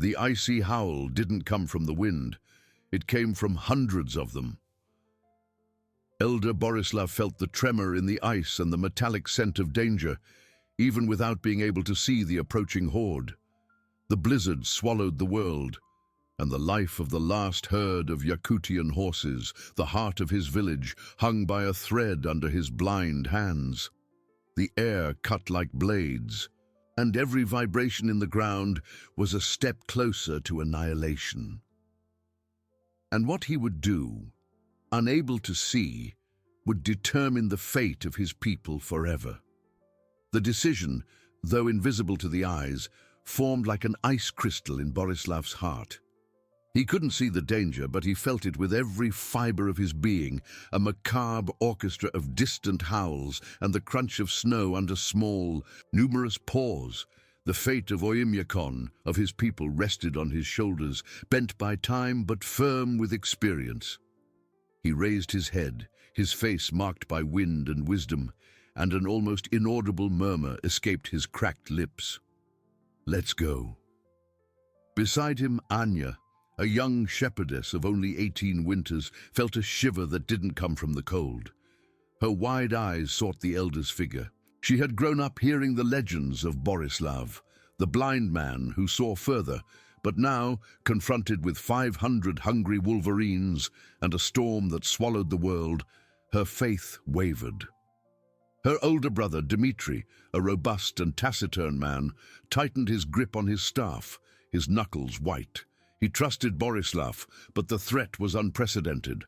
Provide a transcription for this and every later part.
The icy howl didn't come from the wind. It came from hundreds of them. Elder Borislav felt the tremor in the ice and the metallic scent of danger, even without being able to see the approaching horde. The blizzard swallowed the world, and the life of the last herd of Yakutian horses, the heart of his village, hung by a thread under his blind hands. The air cut like blades, and every vibration in the ground was a step closer to annihilation. And what he would do, unable to see, would determine the fate of his people forever. The decision, though invisible to the eyes, formed like an ice crystal in Borislav's heart. He couldn't see the danger, but he felt it with every fiber of his being, a macabre orchestra of distant howls and the crunch of snow under small, numerous paws. The fate of Oymyakon, of his people, rested on his shoulders, bent by time but firm with experience. He raised his head, his face marked by wind and wisdom, and an almost inaudible murmur escaped his cracked lips. "Let's go." Beside him, Anya, a young shepherdess of only 18 winters, felt a shiver that didn't come from the cold. Her wide eyes sought the elder's figure. She had grown up hearing the legends of Borislav, the blind man who saw further, but now, confronted with 500 hungry wolverines and a storm that swallowed the world, her faith wavered. Her older brother, Dmitri, a robust and taciturn man, tightened his grip on his staff, his knuckles white. He trusted Borislav, but the threat was unprecedented.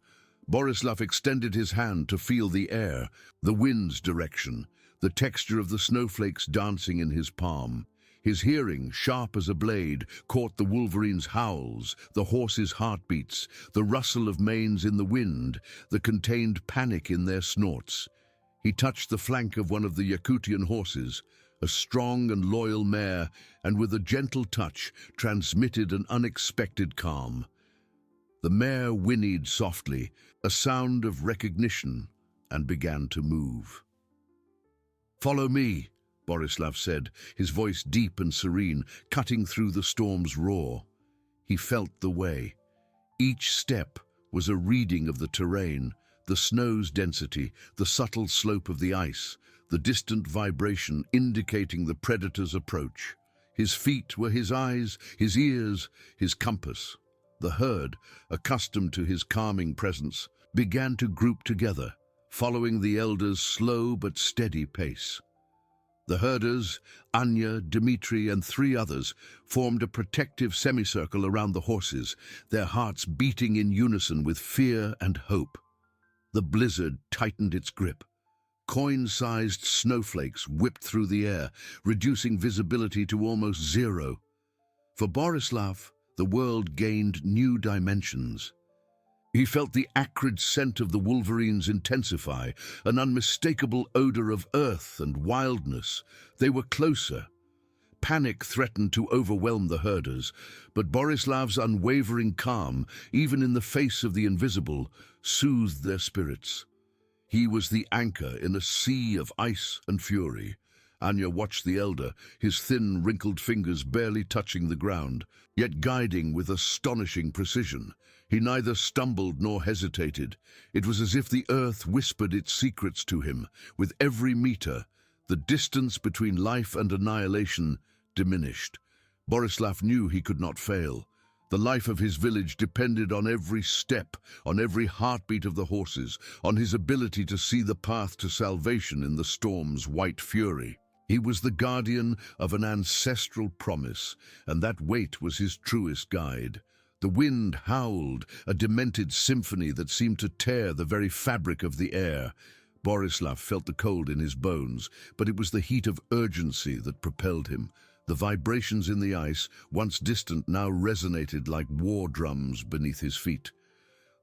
Borislav extended his hand to feel the air, the wind's direction, the texture of the snowflakes dancing in his palm. His hearing, sharp as a blade, caught the wolverine's howls, the horses' heartbeats, the rustle of manes in the wind, the contained panic in their snorts. He touched the flank of one of the Yakutian horses, a strong and loyal mare, and with a gentle touch transmitted an unexpected calm. The mare whinnied softly, a sound of recognition, and began to move. "Follow me," Borislav said, his voice deep and serene, cutting through the storm's roar. He felt the way. Each step was a reading of the terrain, the snow's density, the subtle slope of the ice, the distant vibration indicating the predator's approach. His feet were his eyes, his ears, his compass. The herd, accustomed to his calming presence, began to group together, following the elder's slow but steady pace. The herders, Anya, Dmitri, and 3 others, formed a protective semicircle around the horses, their hearts beating in unison with fear and hope. The blizzard tightened its grip. Coin-sized snowflakes whipped through the air, reducing visibility to almost zero. For Borislav, the world gained new dimensions. He felt the acrid scent of the wolverines intensify, an unmistakable odor of earth and wildness. They were closer. Panic threatened to overwhelm the herders, but Borislav's unwavering calm, even in the face of the invisible, soothed their spirits. He was the anchor in a sea of ice and fury. Anya watched the elder, his thin, wrinkled fingers barely touching the ground, yet guiding with astonishing precision. He neither stumbled nor hesitated. It was as if the earth whispered its secrets to him. With every meter, the distance between life and annihilation diminished. Borislav knew he could not fail. The life of his village depended on every step, on every heartbeat of the horses, on his ability to see the path to salvation in the storm's white fury. He was the guardian of an ancestral promise, and that weight was his truest guide. The wind howled, a demented symphony that seemed to tear the very fabric of the air. Borislav felt the cold in his bones, but it was the heat of urgency that propelled him. The vibrations in the ice, once distant, now resonated like war drums beneath his feet.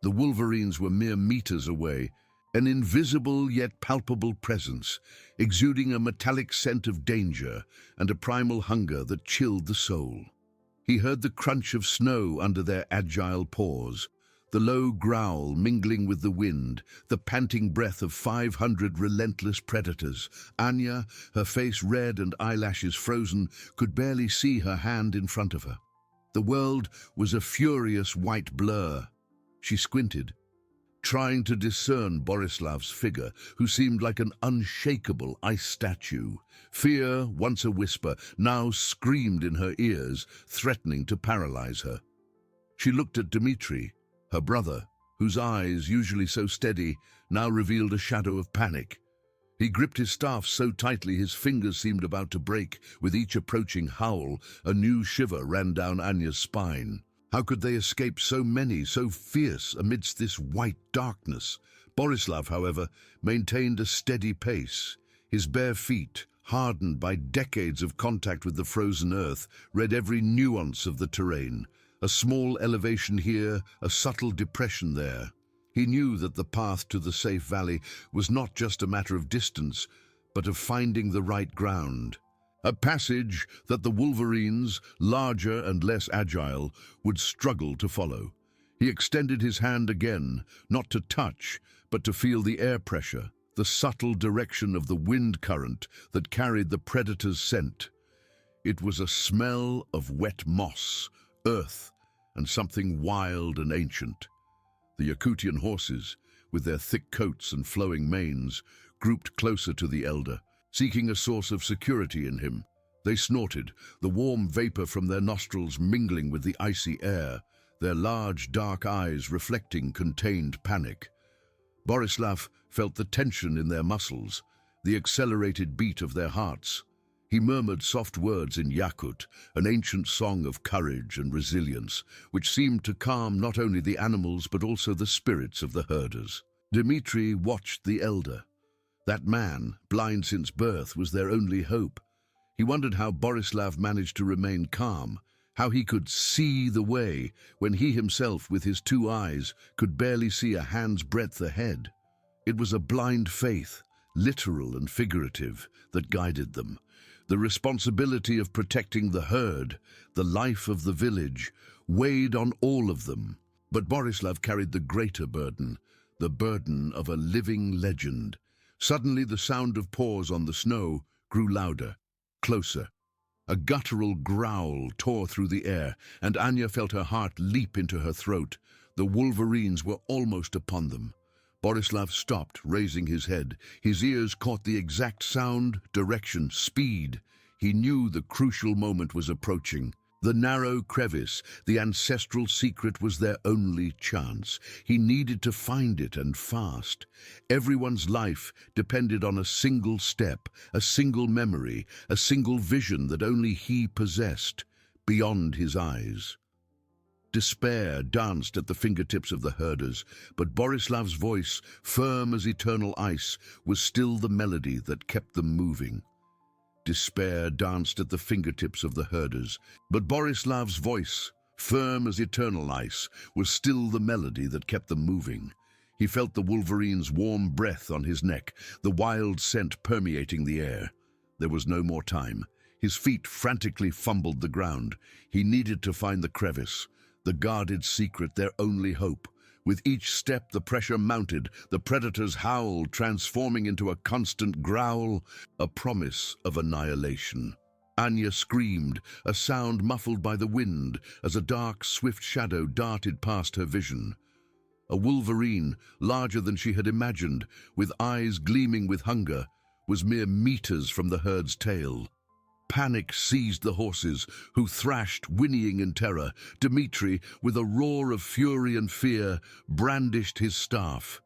The wolverines were mere meters away, an invisible yet palpable presence, exuding a metallic scent of danger and a primal hunger that chilled the soul. He heard the crunch of snow under their agile paws, the low growl mingling with the wind, the panting breath of 500 relentless predators. Anya, her face red and eyelashes frozen, could barely see her hand in front of her. The world was a furious white blur. She squinted, trying to discern Borislav's figure, who seemed like an unshakable ice statue. Fear, once a whisper, now screamed in her ears, threatening to paralyze her. She looked at Dmitri, her brother, whose eyes, usually so steady, now revealed a shadow of panic. He gripped his staff so tightly his fingers seemed about to break. With each approaching howl, a new shiver ran down Anya's spine. How could they escape so many, so fierce, amidst this white darkness? Borislav, however, maintained a steady pace. His bare feet, hardened by decades of contact with the frozen earth, read every nuance of the terrain. A small elevation here, a subtle depression there. He knew that the path to the safe valley was not just a matter of distance, but of finding the right ground. A passage that the Wolverines, larger and less agile, would struggle to follow. He extended his hand again, not to touch, but to feel the air pressure, the subtle direction of the wind current that carried the predator's scent. It was a smell of wet moss, earth, and something wild and ancient. The Yakutian horses, with their thick coats and flowing manes, grouped closer to the elder, seeking a source of security in him. They snorted, the warm vapor from their nostrils mingling with the icy air, their large dark eyes reflecting contained panic. Borislav felt the tension in their muscles, the accelerated beat of their hearts. He murmured soft words in Yakut, an ancient song of courage and resilience, which seemed to calm not only the animals but also the spirits of the herders. Dmitri watched the elder. That man, blind since birth, was their only hope. He wondered how Borislav managed to remain calm, how he could see the way when he himself, with his two eyes, could barely see a hand's breadth ahead. It was a blind faith, literal and figurative, that guided them. The responsibility of protecting the herd, the life of the village, weighed on all of them. But Borislav carried the greater burden, the burden of a living legend. Suddenly the sound of paws on the snow grew louder, closer. A guttural growl tore through the air, and Anya felt her heart leap into her throat. The Wolverines were almost upon them. Borislav stopped, raising his head. His ears caught the exact sound, direction, speed. He knew the crucial moment was approaching. The narrow crevice, the ancestral secret, was their only chance. He needed to find it, and fast. Everyone's life depended on a single step, a single memory, a single vision that only he possessed, beyond his eyes. Despair danced at the fingertips of the herders, but Borislav's voice, firm as eternal ice, was still the melody that kept them moving. Despair danced at the fingertips of the herders, but Borislav's voice, firm as eternal ice, was still the melody that kept them moving. He felt the Wolverine's warm breath on his neck, the wild scent permeating the air. There was no more time. His feet frantically fumbled the ground. He needed to find the crevice, the guarded secret, their only hope. With each step the pressure mounted, the predator's howl transforming into a constant growl, a promise of annihilation. Anya screamed, a sound muffled by the wind, as a dark, swift shadow darted past her vision. A wolverine, larger than she had imagined, with eyes gleaming with hunger, was mere meters from the herd's tail. Panic seized the horses, who thrashed, whinnying in terror. Dmitri, with a roar of fury and fear, brandished his staff.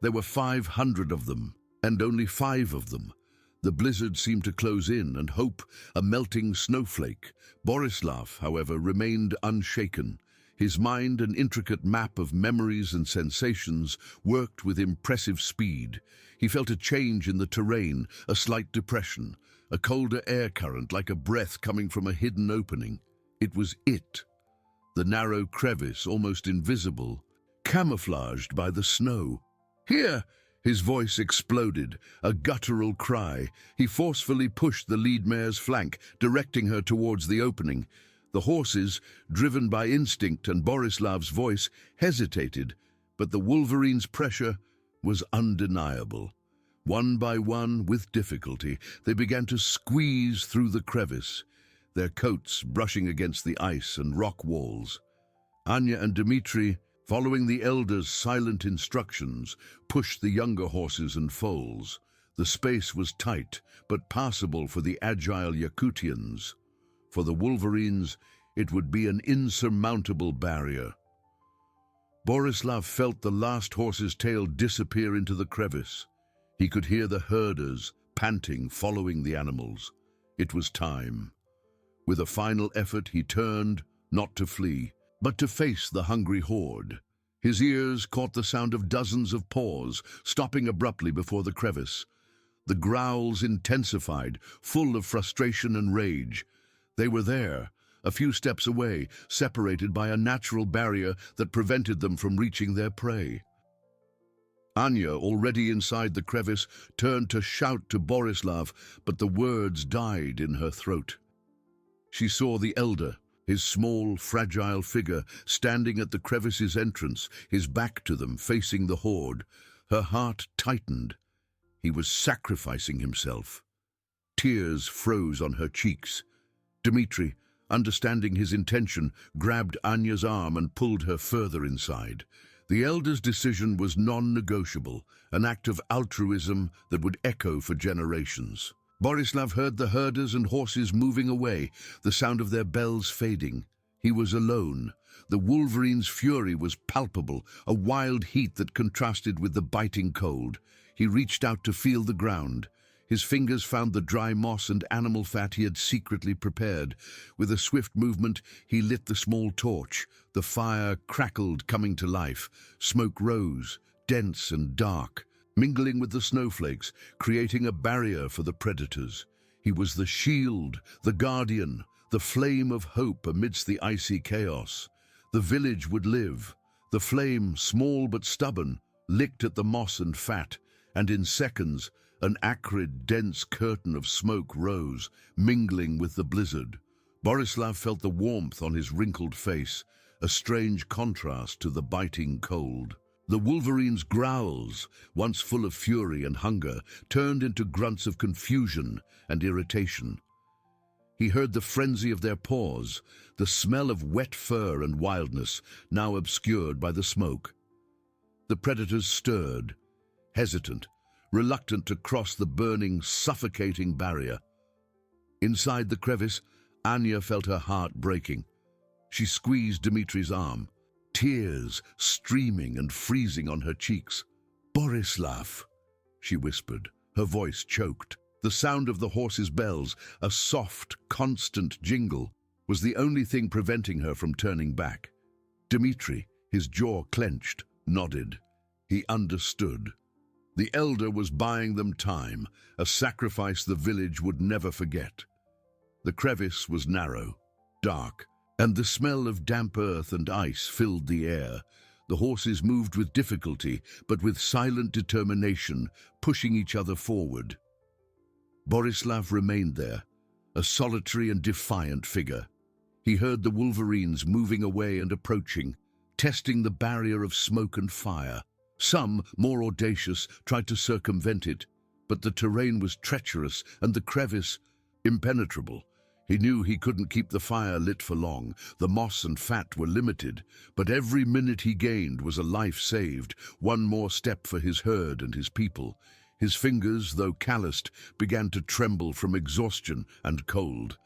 There were 500 of them, and only 5 of them. The blizzard seemed to close in, and hope, a melting snowflake. Borislav, however, remained unshaken. His mind, an intricate map of memories and sensations, worked with impressive speed. He felt a change in the terrain, a slight depression, a colder air current like a breath coming from a hidden opening. It was it, the narrow crevice, almost invisible, camouflaged by the snow. "Here!" His voice exploded, a guttural cry. He forcefully pushed the lead mare's flank, directing her towards the opening. The horses, driven by instinct and Borislav's voice, hesitated, but the Wolverine's pressure was undeniable. One by one, with difficulty, they began to squeeze through the crevice. their coats brushing against the ice and rock walls. Anya and Dmitri, following the elders' silent instructions, pushed the younger horses and foals. The space was tight, but passable for the agile Yakutians. For the Wolverines, it would be an insurmountable barrier. Borislav felt the last horse's tail disappear into the crevice. He could hear the herders, panting, following the animals. It was time. With a final effort, he turned, not to flee, but to face the hungry horde. His ears caught the sound of dozens of paws, stopping abruptly before the crevice. The growls intensified, full of frustration and rage. They were there, a few steps away, separated by a natural barrier that prevented them from reaching their prey. Anya, already inside the crevice, turned to shout to Borislav, but the words died in her throat. She saw the elder, his small, fragile figure, standing at the crevice's entrance, his back to them, facing the horde. Her heart tightened. He was sacrificing himself. Tears froze on her cheeks. Dmitri, understanding his intention, grabbed Anya's arm and pulled her further inside. The elder's decision was non-negotiable, an act of altruism that would echo for generations. Borislav heard the herders and horses moving away, the sound of their bells fading. He was alone. The Wolverine's fury was palpable, a wild heat that contrasted with the biting cold. He reached out to feel the ground. His fingers found the dry moss and animal fat he had secretly prepared. With a swift movement, he lit the small torch. The fire crackled, coming to life. Smoke rose, dense and dark, mingling with the snowflakes, creating a barrier for the predators. He was the shield, the guardian, the flame of hope amidst the icy chaos. The village would live. The flame, small but stubborn, licked at the moss and fat, and in seconds, an acrid, dense curtain of smoke rose, mingling with the blizzard. Borislav felt the warmth on his wrinkled face, a strange contrast to the biting cold. The Wolverine's growls, once full of fury and hunger, turned into grunts of confusion and irritation. He heard the frenzy of their paws, the smell of wet fur and wildness, now obscured by the smoke. The predators stirred, hesitant, reluctant to cross the burning, suffocating barrier. Inside the crevice, Anya felt her heart breaking. She squeezed Dmitri's arm, tears streaming and freezing on her cheeks. "Borislav," she whispered, her voice choked. The sound of the horses' bells, a soft, constant jingle, was the only thing preventing her from turning back. Dmitri, his jaw clenched, nodded. He understood. The elder was buying them time, a sacrifice the village would never forget. The crevice was narrow, dark, and the smell of damp earth and ice filled the air. The horses moved with difficulty, but with silent determination, pushing each other forward. Borislav remained there, a solitary and defiant figure. He heard the Wolverines moving away and approaching, testing the barrier of smoke and fire. Some, more audacious, tried to circumvent it, but the terrain was treacherous and the crevice impenetrable. He knew he couldn't keep the fire lit for long. The moss and fat were limited, but every minute he gained was a life saved, one more step for his herd and his people. His fingers, though calloused, began to tremble from exhaustion and cold.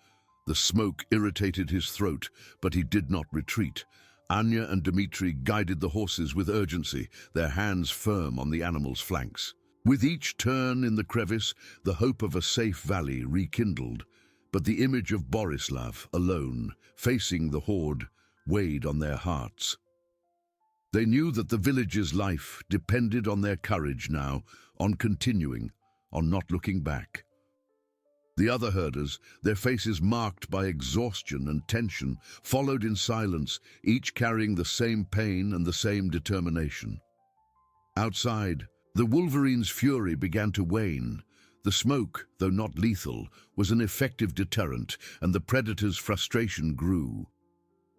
The smoke irritated his throat, but he did not retreat. Anya and Dmitri guided the horses with urgency, their hands firm on the animals' flanks. With each turn in the crevice, the hope of a safe valley rekindled, but the image of Borislav, alone, facing the horde, weighed on their hearts. They knew that the village's life depended on their courage now, on continuing, on not looking back. The other herders, their faces marked by exhaustion and tension, followed in silence, each carrying the same pain and the same determination. Outside, the Wolverine's fury began to wane. The smoke, though not lethal, was an effective deterrent, and the predator's frustration grew.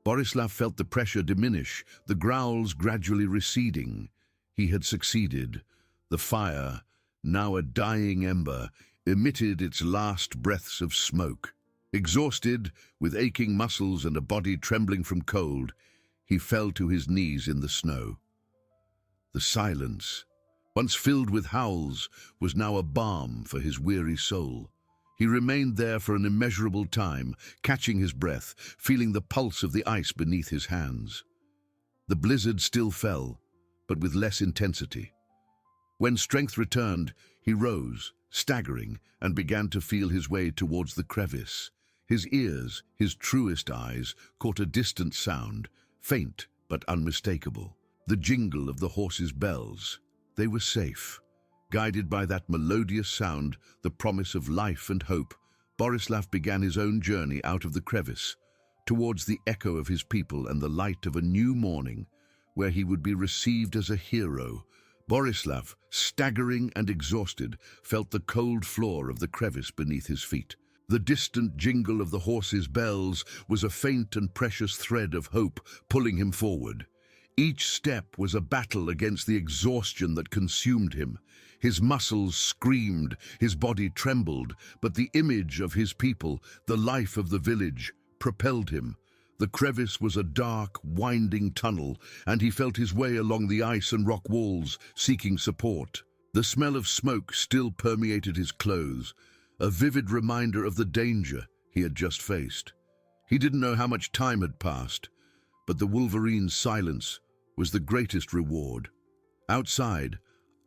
Borislav felt the pressure diminish, the growls gradually receding. He had succeeded. The fire, now a dying ember, emitted its last breaths of smoke. Exhausted, with aching muscles and a body trembling from cold, he fell to his knees in the snow. The silence, once filled with howls, was now a balm for his weary soul. He remained there for an immeasurable time, catching his breath, feeling the pulse of the ice beneath his hands. The blizzard still fell, but with less intensity. When strength returned, he rose, staggering, and began to feel his way towards the crevice. His ears, his truest eyes, caught a distant sound, faint but unmistakable. The jingle of the horses' bells. They were safe. Guided by that melodious sound, the promise of life and hope, Borislav began his own journey out of the crevice, towards the echo of his people and the light of a new morning, where he would be received as a hero. Borislav, staggering and exhausted, felt the cold floor of the crevice beneath his feet. The distant jingle of the horses' bells was a faint and precious thread of hope pulling him forward. Each step was a battle against the exhaustion that consumed him. His muscles screamed, his body trembled, but the image of his people, the life of the village, propelled him. The crevice was a dark, winding tunnel, and he felt his way along the ice and rock walls, seeking support. The smell of smoke still permeated his clothes, a vivid reminder of the danger he had just faced. He didn't know how much time had passed, but the wolverine's silence was the greatest reward. Outside,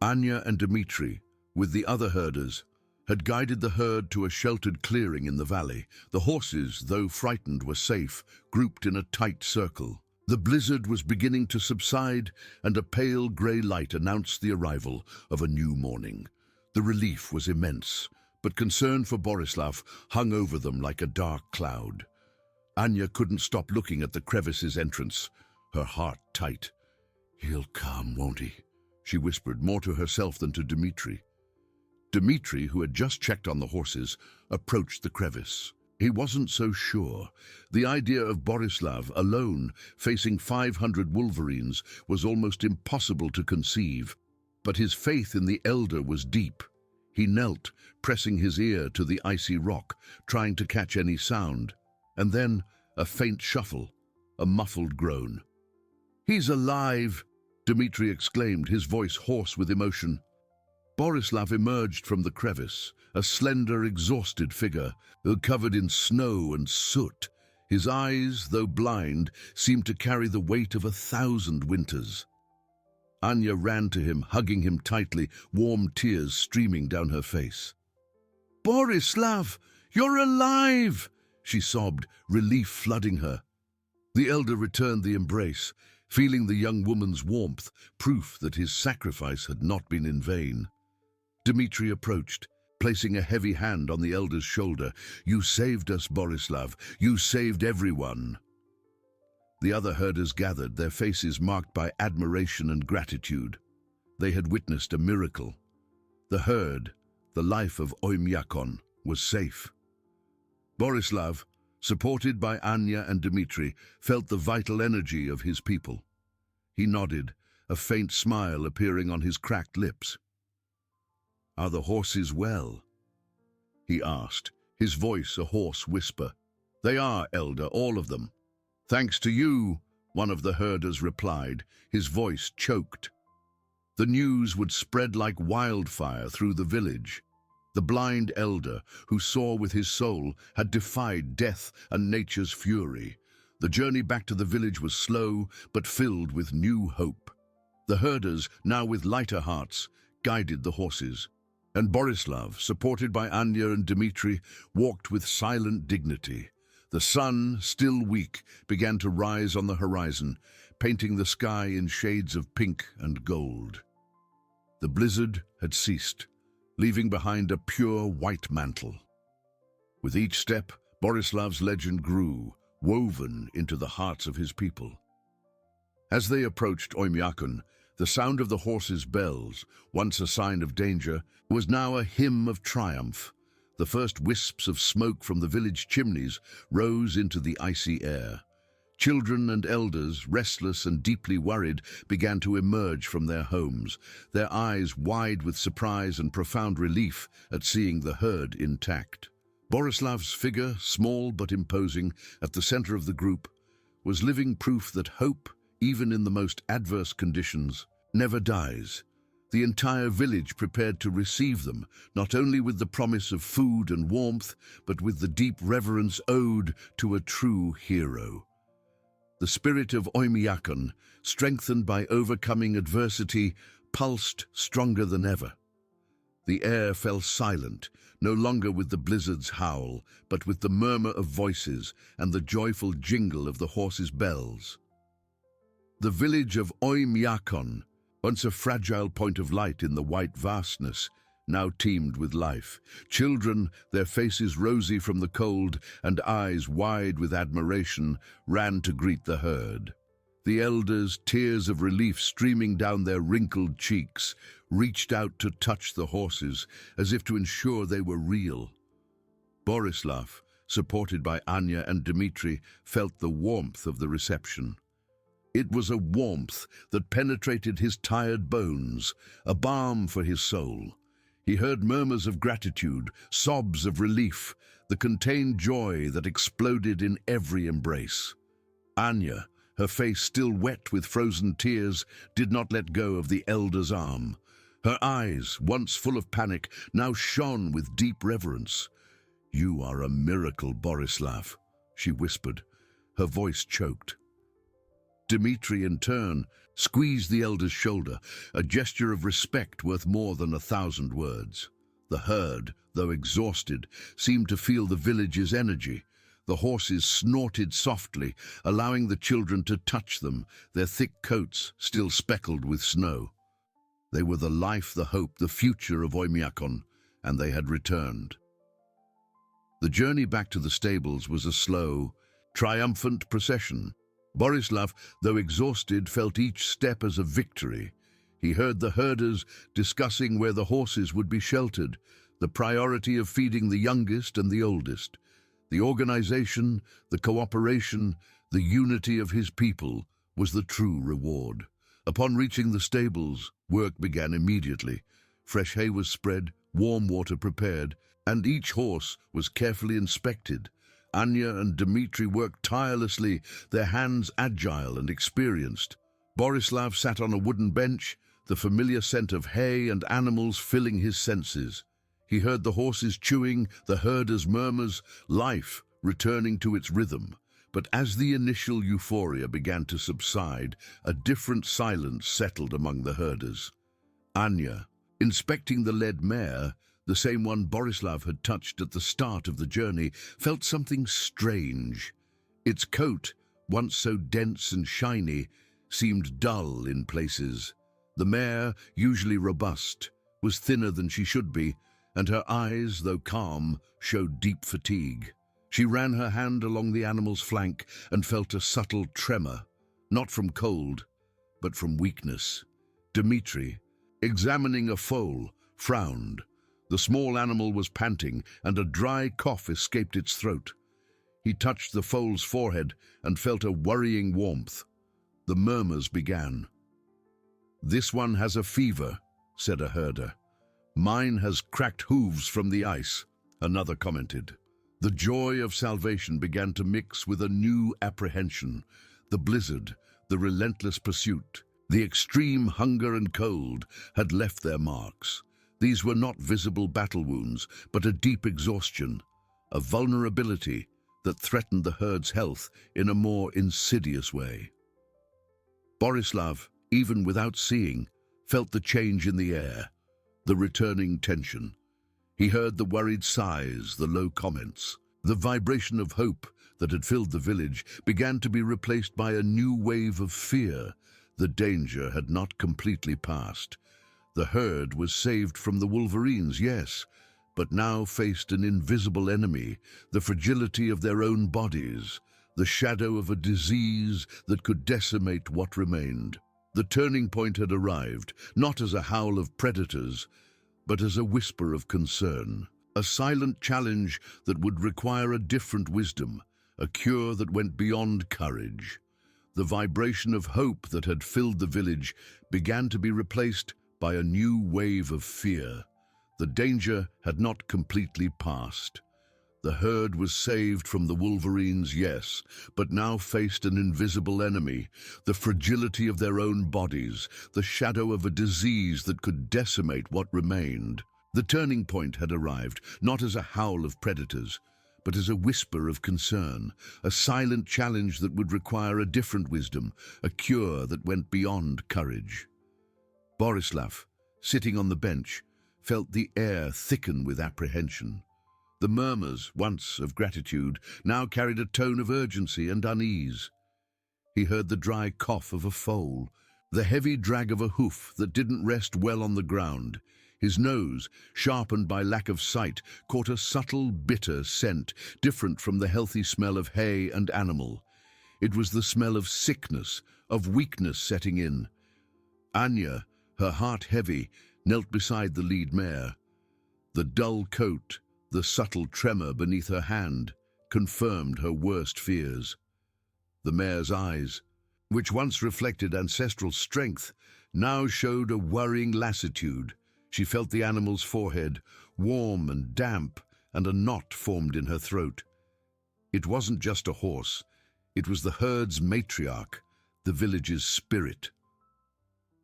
Anya and Dmitri, with the other herders, had guided the herd to a sheltered clearing in the valley. The horses, though frightened, were safe, grouped in a tight circle. The blizzard was beginning to subside, and a pale grey light announced the arrival of a new morning. The relief was immense, but concern for Borislav hung over them like a dark cloud. Anya couldn't stop looking at the crevice's entrance, her heart tight. "He'll come, won't he?" she whispered, more to herself than to Dmitri. Dmitri, who had just checked on the horses, approached the crevice. He wasn't so sure. The idea of Borislav alone facing 500 wolverines was almost impossible to conceive, but his faith in the elder was deep. He knelt, pressing his ear to the icy rock, trying to catch any sound. And then a faint shuffle, a muffled groan. "He's alive!" Dmitri exclaimed, his voice hoarse with emotion. Borislav emerged from the crevice, a slender, exhausted figure, covered in snow and soot. His eyes, though blind, seemed to carry the weight of 1,000 winters. Anya ran to him, hugging him tightly, warm tears streaming down her face. "Borislav, you're alive!" she sobbed, relief flooding her. The elder returned the embrace, feeling the young woman's warmth, proof that his sacrifice had not been in vain. Dmitri approached, placing a heavy hand on the elder's shoulder. "You saved us, Borislav. You saved everyone." The other herders gathered, their faces marked by admiration and gratitude. They had witnessed a miracle. The herd, the life of Oymyakon, was safe. Borislav, supported by Anya and Dmitri, felt the vital energy of his people. He nodded, a faint smile appearing on his cracked lips. "Are the horses well?" he asked, his voice a hoarse whisper. "They are, Elder, all of them." "Thanks to you," one of the herders replied, his voice choked. The news would spread like wildfire through the village. The blind elder, who saw with his soul, had defied death and nature's fury. The journey back to the village was slow, but filled with new hope. The herders, now with lighter hearts, guided the horses. And Borislav, supported by Anya and Dmitri, walked with silent dignity. The sun, still weak, began to rise on the horizon, painting the sky in shades of pink and gold. The blizzard had ceased, leaving behind a pure white mantle. With each step, Borislav's legend grew, woven into the hearts of his people. As they approached Oymyakon, the sound of the horses' bells, once a sign of danger, was now a hymn of triumph. The first wisps of smoke from the village chimneys rose into the icy air. Children and elders, restless and deeply worried, began to emerge from their homes, their eyes wide with surprise and profound relief at seeing the herd intact. Borislav's figure, small but imposing, at the center of the group, was living proof that hope, even in the most adverse conditions, never dies. The entire village prepared to receive them, not only with the promise of food and warmth, but with the deep reverence owed to a true hero. The spirit of Oymyakon, strengthened by overcoming adversity, pulsed stronger than ever. The air fell silent, no longer with the blizzard's howl, but with the murmur of voices and the joyful jingle of the horses' bells. The village of Oymyakon, once a fragile point of light in the white vastness, now teemed with life. Children, their faces rosy from the cold and eyes wide with admiration, ran to greet the herd. The elders, tears of relief streaming down their wrinkled cheeks, reached out to touch the horses, as if to ensure they were real. Borislav, supported by Anya and Dmitri, felt the warmth of the reception. It was a warmth that penetrated his tired bones, a balm for his soul. He heard murmurs of gratitude, sobs of relief, the contained joy that exploded in every embrace. Anya, her face still wet with frozen tears, did not let go of the elder's arm. Her eyes, once full of panic, now shone with deep reverence. "You are a miracle, Borislav," she whispered, her voice choked. Dmitri, in turn, squeezed the elder's shoulder, a gesture of respect worth more than 1,000 words. The herd, though exhausted, seemed to feel the village's energy. The horses snorted softly, allowing the children to touch them, their thick coats still speckled with snow. They were the life, the hope, the future of Oymyakon, and they had returned. The journey back to the stables was a slow, triumphant procession. Borislav, though exhausted, felt each step as a victory. He heard the herders discussing where the horses would be sheltered, the priority of feeding the youngest and the oldest. The organization, the cooperation, the unity of his people was the true reward. Upon reaching the stables, work began immediately. Fresh hay was spread, warm water prepared, and each horse was carefully inspected. Anya and Dmitri worked tirelessly, their hands agile and experienced. Borislav sat on a wooden bench, the familiar scent of hay and animals filling his senses. He heard the horses chewing, the herders' murmurs, life returning to its rhythm. But as the initial euphoria began to subside, a different silence settled among the herders. Anya, inspecting the led mare, the same one Borislav had touched at the start of the journey, felt something strange. Its coat, once so dense and shiny, seemed dull in places. The mare, usually robust, was thinner than she should be, and her eyes, though calm, showed deep fatigue. She ran her hand along the animal's flank and felt a subtle tremor, not from cold, but from weakness. Dmitri, examining a foal, frowned. The small animal was panting, and a dry cough escaped its throat. He touched the foal's forehead and felt a worrying warmth. The murmurs began. "This one has a fever," said a herder. "Mine has cracked hooves from the ice," another commented. The joy of salvation began to mix with a new apprehension. The blizzard, the relentless pursuit, the extreme hunger and cold had left their marks. These were not visible battle wounds, but a deep exhaustion, a vulnerability that threatened the herd's health in a more insidious way. Borislav, even without seeing, felt the change in the air, the returning tension. He heard the worried sighs, the low comments. The vibration of hope that had filled the village began to be replaced by a new wave of fear. The danger had not completely passed. The herd was saved from the wolverines, yes, but now faced an invisible enemy, the fragility of their own bodies, the shadow of a disease that could decimate what remained. The turning point had arrived, not as a howl of predators, but as a whisper of concern, a silent challenge that would require a different wisdom, a cure that went beyond courage. The vibration of hope that had filled the village began to be replaced by a new wave of fear. The danger had not completely passed. The herd was saved from the wolverines, yes, but now faced an invisible enemy, the fragility of their own bodies, the shadow of a disease that could decimate what remained. The turning point had arrived, not as a howl of predators, but as a whisper of concern, a silent challenge that would require a different wisdom, a cure that went beyond courage. Borislav, sitting on the bench, felt the air thicken with apprehension. The murmurs, once of gratitude, now carried a tone of urgency and unease. He heard the dry cough of a foal, the heavy drag of a hoof that didn't rest well on the ground. His nose, sharpened by lack of sight, caught a subtle, bitter scent, different from the healthy smell of hay and animal. It was the smell of sickness, of weakness setting in. Anya, her heart heavy, knelt beside the lead mare. The dull coat, the subtle tremor beneath her hand, confirmed her worst fears. The mare's eyes, which once reflected ancestral strength, now showed a worrying lassitude. She felt the animal's forehead, warm and damp, and a knot formed in her throat. It wasn't just a horse. It was the herd's matriarch, the village's spirit.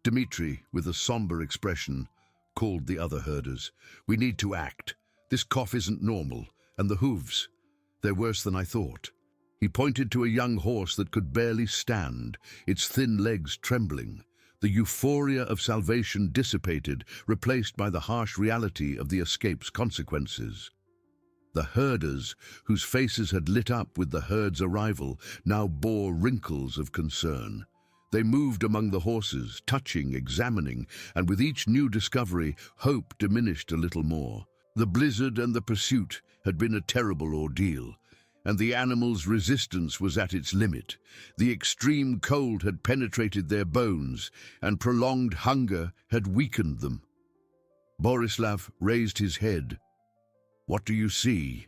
Dmitri, with a somber expression, called the other herders. "We need to act. This cough isn't normal, and the hooves, they're worse than I thought." He pointed to a young horse that could barely stand, its thin legs trembling. The euphoria of salvation dissipated, replaced by the harsh reality of the escape's consequences. The herders, whose faces had lit up with the herd's arrival, now bore wrinkles of concern. They moved among the horses, touching, examining, and with each new discovery, hope diminished a little more. The blizzard and the pursuit had been a terrible ordeal, and the animals' resistance was at its limit. The extreme cold had penetrated their bones, and prolonged hunger had weakened them. Borislav raised his head. "What do you see?"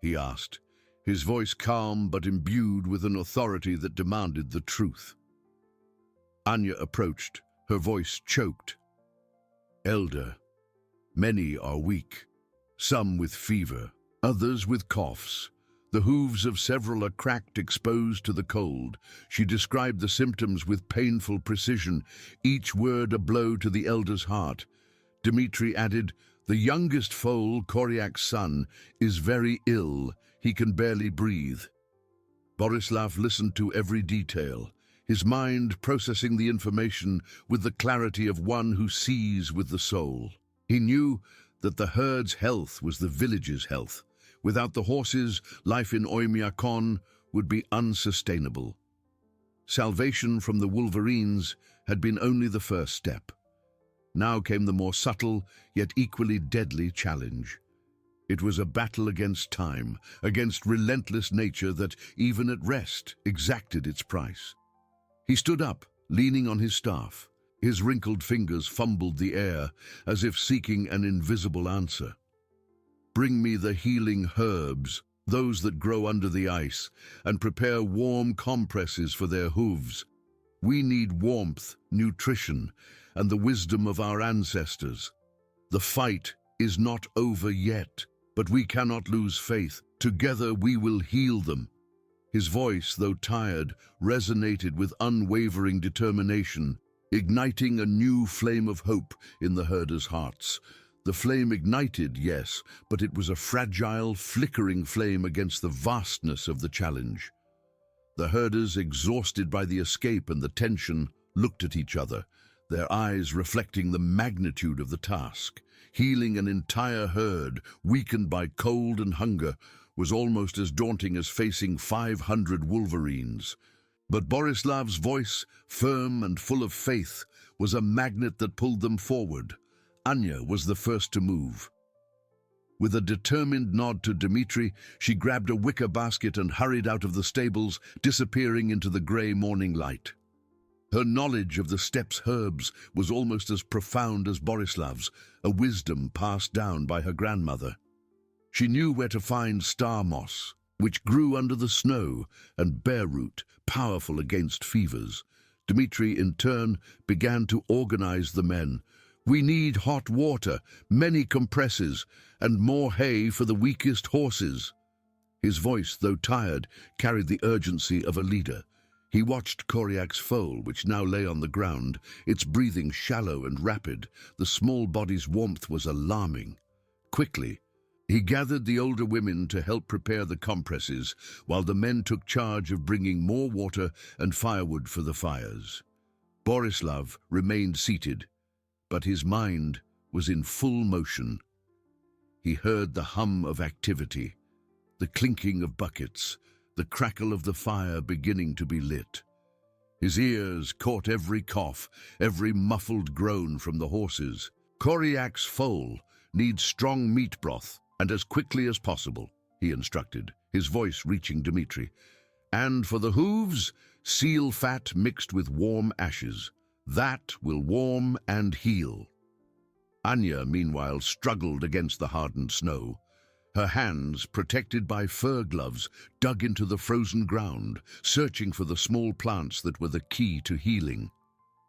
he asked, his voice calm but imbued with an authority that demanded the truth. Anya approached, her voice choked. "Elder, many are weak, some with fever, others with coughs. The hooves of several are cracked, exposed to the cold." She described the symptoms with painful precision, each word a blow to the elder's heart. Dmitri added, "The youngest foal, Koryak's son, is very ill. He can barely breathe." Borislav listened to every detail, his mind processing the information with the clarity of one who sees with the soul. He knew that the herd's health was the village's health. Without the horses, life in Oymyakon would be unsustainable. Salvation from the wolverines had been only the first step. Now came the more subtle, yet equally deadly challenge. It was a battle against time, against relentless nature that, even at rest, exacted its price. He stood up, leaning on his staff. His wrinkled fingers fumbled the air, as if seeking an invisible answer. "Bring me the healing herbs, those that grow under the ice, and prepare warm compresses for their hooves. We need warmth, nutrition, and the wisdom of our ancestors. The fight is not over yet, but we cannot lose faith. Together we will heal them." His voice, though tired, resonated with unwavering determination, igniting a new flame of hope in the herders' hearts. The flame ignited, yes, but it was a fragile, flickering flame against the vastness of the challenge. The herders, exhausted by the escape and the tension, looked at each other, their eyes reflecting the magnitude of the task. Healing an entire herd, weakened by cold and hunger, was almost as daunting as facing 500 wolverines. But Borislav's voice, firm and full of faith, was a magnet that pulled them forward. Anya was the first to move. With a determined nod to Dmitri, she grabbed a wicker basket and hurried out of the stables, disappearing into the grey morning light. Her knowledge of the steppes' herbs was almost as profound as Borislav's, a wisdom passed down by her grandmother. She knew where to find star moss, which grew under the snow, and bear root, powerful against fevers. Dmitri, in turn, began to organize the men. "We need hot water, many compresses, and more hay for the weakest horses." His voice, though tired, carried the urgency of a leader. He watched Koriak's foal, which now lay on the ground, its breathing shallow and rapid. The small body's warmth was alarming. Quickly, he gathered the older women to help prepare the compresses, while the men took charge of bringing more water and firewood for the fires. Borislav remained seated, but his mind was in full motion. He heard the hum of activity, the clinking of buckets, the crackle of the fire beginning to be lit. His ears caught every cough, every muffled groan from the horses. Koriak's foal needs strong meat broth, and as quickly as possible, he instructed, his voice reaching Dmitri. And for the hooves, seal fat mixed with warm ashes. That will warm and heal. Anya, meanwhile, struggled against the hardened snow. Her hands, protected by fur gloves, dug into the frozen ground, searching for the small plants that were the key to healing.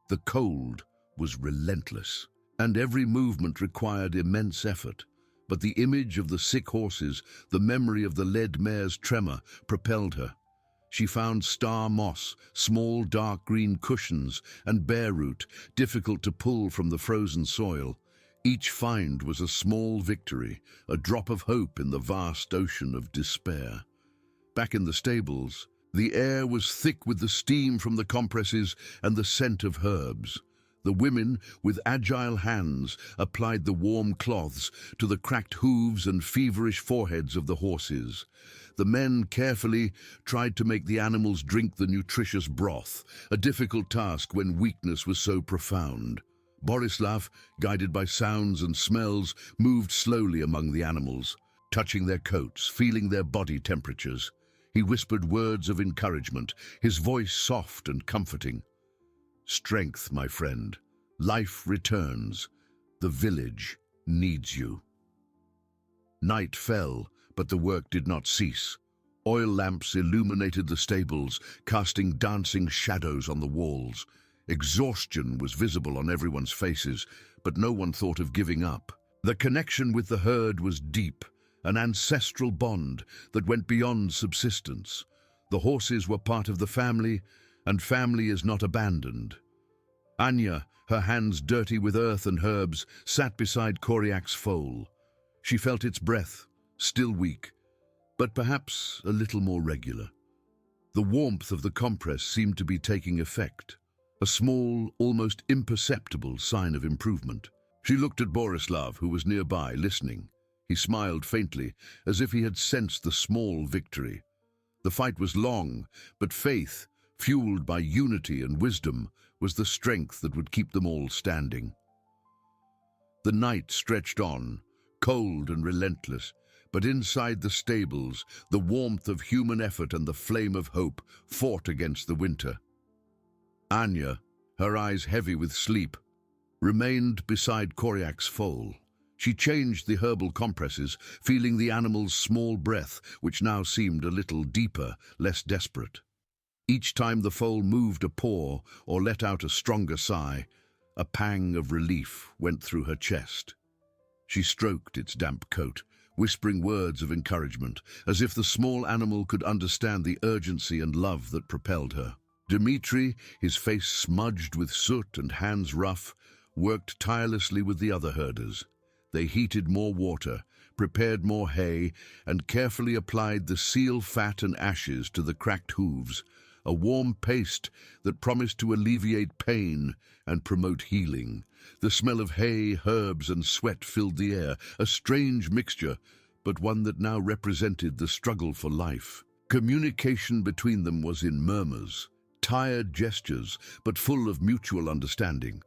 The cold was relentless, and every movement required immense effort. But the image of the sick horses, the memory of the led mare's tremor, propelled her. She found star moss, small dark green cushions, and bare root, difficult to pull from the frozen soil. Each find was a small victory, a drop of hope in the vast ocean of despair. Back in the stables, the air was thick with the steam from the compresses and the scent of herbs. The women, with agile hands, applied the warm cloths to the cracked hooves and feverish foreheads of the horses. The men carefully tried to make the animals drink the nutritious broth, a difficult task when weakness was so profound. Borislav, guided by sounds and smells, moved slowly among the animals, touching their coats, feeling their body temperatures. He whispered words of encouragement, his voice soft and comforting. Strength, my friend. Life returns. The village needs you. Night fell, but the work did not cease. Oil lamps illuminated the stables, casting dancing shadows on the walls. Exhaustion was visible on everyone's faces, but no one thought of giving up. The connection with the herd was deep, an ancestral bond that went beyond subsistence. The horses were part of the family, and family is not abandoned. Anya, her hands dirty with earth and herbs, sat beside Koriak's foal. She felt its breath, still weak, but perhaps a little more regular. The warmth of the compress seemed to be taking effect, a small, almost imperceptible sign of improvement. She looked at Borislav, who was nearby, listening. He smiled faintly, as if he had sensed the small victory. The fight was long, but faith, fueled by unity and wisdom, was the strength that would keep them all standing. The night stretched on, cold and relentless, but inside the stables, the warmth of human effort and the flame of hope fought against the winter. Anya, her eyes heavy with sleep, remained beside Koriak's foal. She changed the herbal compresses, feeling the animal's small breath, which now seemed a little deeper, less desperate. Each time the foal moved a paw or let out a stronger sigh, a pang of relief went through her chest. She stroked its damp coat, whispering words of encouragement, as if the small animal could understand the urgency and love that propelled her. Dmitri, his face smudged with soot and hands rough, worked tirelessly with the other herders. They heated more water, prepared more hay, and carefully applied the seal fat and ashes to the cracked hooves, a warm paste that promised to alleviate pain and promote healing. The smell of hay, herbs, and sweat filled the air, a strange mixture, but one that now represented the struggle for life. Communication between them was in murmurs, tired gestures, but full of mutual understanding.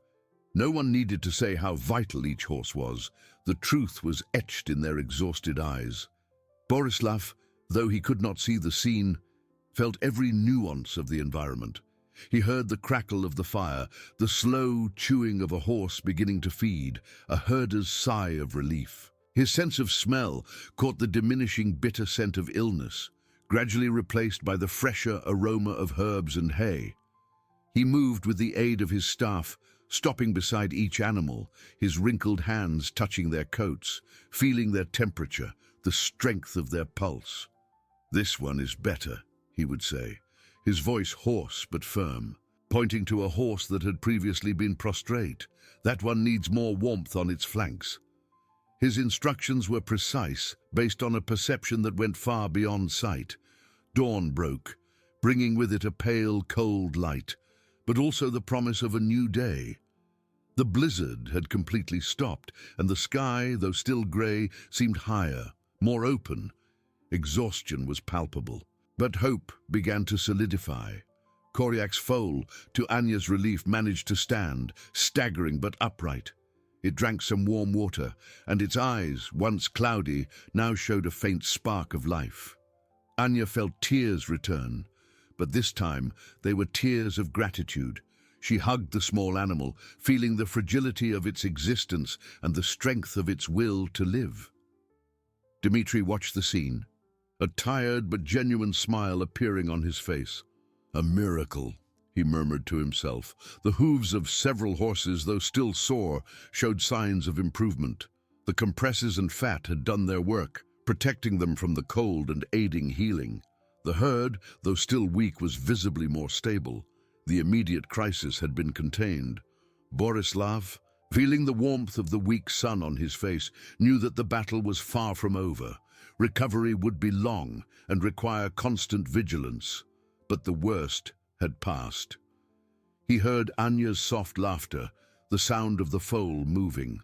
No one needed to say how vital each horse was. The truth was etched in their exhausted eyes. Borislav, though he could not see the scene, felt every nuance of the environment. He heard the crackle of the fire, the slow chewing of a horse beginning to feed, a herder's sigh of relief. His sense of smell caught the diminishing bitter scent of illness, gradually replaced by the fresher aroma of herbs and hay. He moved with the aid of his staff, stopping beside each animal, his wrinkled hands touching their coats, feeling their temperature, the strength of their pulse. "This one is better," he would say, his voice hoarse but firm, pointing to a horse that had previously been prostrate. "That one needs more warmth on its flanks." His instructions were precise, based on a perception that went far beyond sight. Dawn broke, bringing with it a pale, cold light, but also the promise of a new day. The blizzard had completely stopped, and the sky, though still grey, seemed higher, more open. Exhaustion was palpable, but hope began to solidify. Koryak's foal, to Anya's relief, managed to stand, staggering but upright. It drank some warm water, and its eyes, once cloudy, now showed a faint spark of life. Anya felt tears return, but this time they were tears of gratitude. She hugged the small animal, feeling the fragility of its existence and the strength of its will to live. Dmitri watched the scene, a tired but genuine smile appearing on his face. "A miracle," he murmured to himself. The hooves of several horses, though still sore, showed signs of improvement. The compresses and fat had done their work, protecting them from the cold and aiding healing. The herd, though still weak, was visibly more stable. The immediate crisis had been contained. Borislav, feeling the warmth of the weak sun on his face, knew that the battle was far from over. Recovery would be long and require constant vigilance. But the worst had passed. He heard Anya's soft laughter, the sound of the foal moving.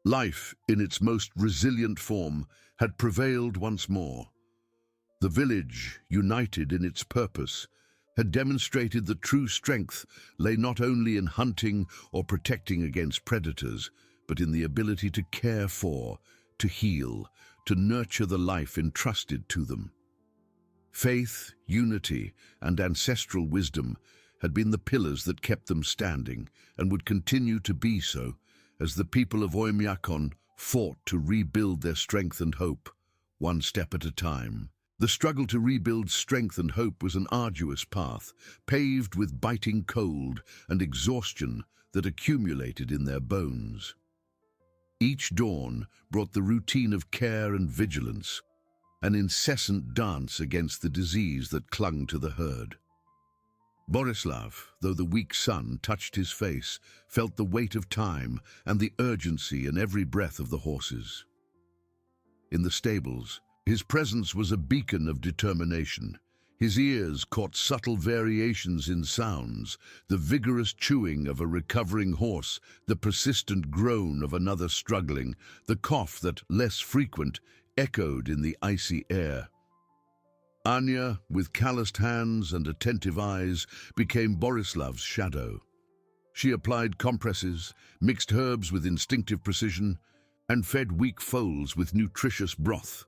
Life, in its most resilient form, had prevailed once more. The village, united in its purpose, had demonstrated that true strength lay not only in hunting or protecting against predators, but in the ability to care for, to heal, to nurture the life entrusted to them. Faith, unity, and ancestral wisdom had been the pillars that kept them standing, and would continue to be so, as the people of Oymyakon fought to rebuild their strength and hope, one step at a time. The struggle to rebuild strength and hope was an arduous path, paved with biting cold and exhaustion that accumulated in their bones. Each dawn brought the routine of care and vigilance, an incessant dance against the disease that clung to the herd. Borislav, though the weak sun touched his face, felt the weight of time and the urgency in every breath of the horses. In the stables, his presence was a beacon of determination. His ears caught subtle variations in sounds, the vigorous chewing of a recovering horse, the persistent groan of another struggling, the cough that, less frequent, echoed in the icy air. Anya, with calloused hands and attentive eyes, became Borislav's shadow. She applied compresses, mixed herbs with instinctive precision, and fed weak foals with nutritious broth.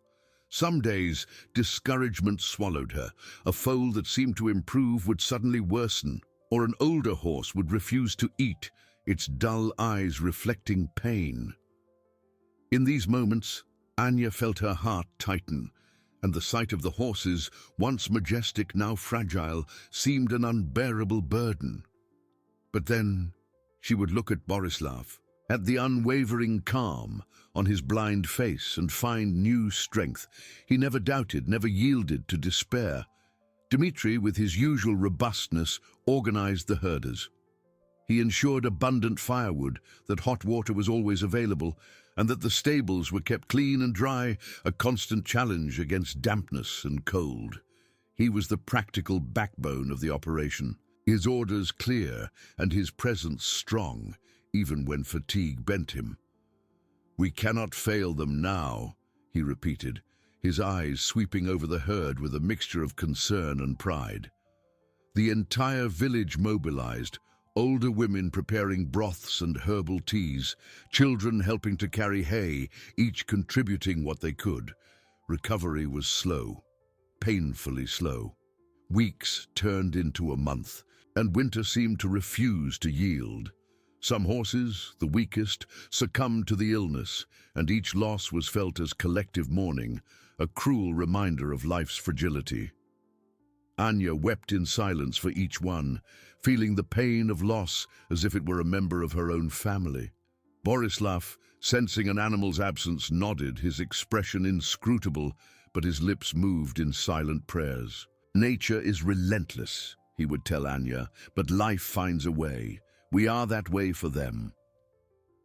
Some days, discouragement swallowed her. A foal that seemed to improve would suddenly worsen, or an older horse would refuse to eat, its dull eyes reflecting pain. In these moments, Anya felt her heart tighten, and the sight of the horses, once majestic, now fragile, seemed an unbearable burden. But then she would look at Borislav, at the unwavering calm on his blind face, and find new strength. He never doubted, never yielded to despair. Dmitri, with his usual robustness, organized the herders. He ensured abundant firewood, that hot water was always available, and that the stables were kept clean and dry, a constant challenge against dampness and cold. He was the practical backbone of the operation, his orders clear and his presence strong, even when fatigue bent him. "We cannot fail them now," he repeated, his eyes sweeping over the herd with a mixture of concern and pride. The entire village mobilized, older women preparing broths and herbal teas, children helping to carry hay, each contributing what they could. Recovery was slow, painfully slow. Weeks turned into a month, and winter seemed to refuse to yield. Some horses, the weakest, succumbed to the illness, and each loss was felt as collective mourning, a cruel reminder of life's fragility. Anya wept in silence for each one, feeling the pain of loss as if it were a member of her own family. Borislav, sensing an animal's absence, nodded, his expression inscrutable, but his lips moved in silent prayers. "Nature is relentless," he would tell Anya, "but life finds a way. We are that way for them."